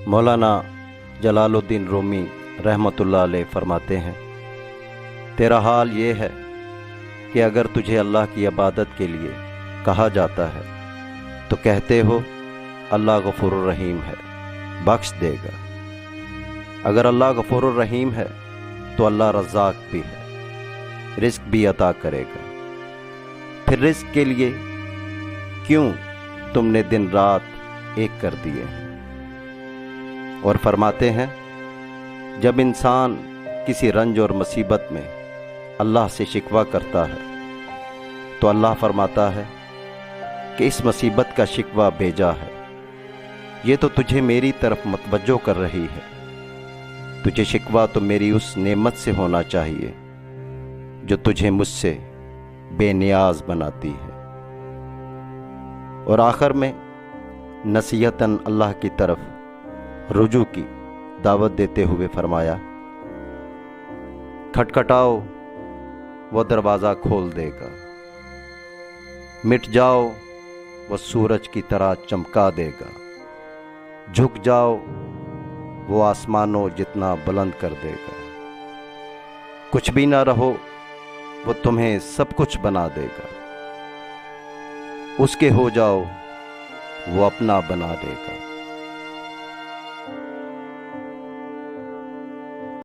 مولانا جلال الدین رومی رحمۃ اللہ علیہ فرماتے ہیں، تیرا حال یہ ہے کہ اگر تجھے اللہ کی عبادت کے لیے کہا جاتا ہے تو کہتے ہو اللہ غفور الرحیم ہے، بخش دے گا۔ اگر اللہ غفور الرحیم ہے تو اللہ رزاق بھی ہے، رزق بھی عطا کرے گا۔ پھر رزق کے لیے کیوں تم نے دن رات ایک کر دیے ہیں؟ اور فرماتے ہیں، جب انسان کسی رنج اور مصیبت میں اللہ سے شکوہ کرتا ہے تو اللہ فرماتا ہے کہ اس مصیبت کا شکوہ بھیجا ہے، یہ تو تجھے میری طرف متوجہ کر رہی ہے، تجھے شکوہ تو میری اس نعمت سے ہونا چاہیے جو تجھے مجھ سے بے نیاز بناتی ہے۔ اور آخر میں نصیحتاً اللہ کی طرف رجوع کی دعوت دیتے ہوئے فرمایا، کھٹکھٹاؤ وہ دروازہ کھول دے گا، مٹ جاؤ وہ سورج کی طرح چمکا دے گا، جھک جاؤ وہ آسمانوں جتنا بلند کر دے گا، کچھ بھی نہ رہو وہ تمہیں سب کچھ بنا دے گا، اس کے ہو جاؤ وہ اپنا بنا دے گا۔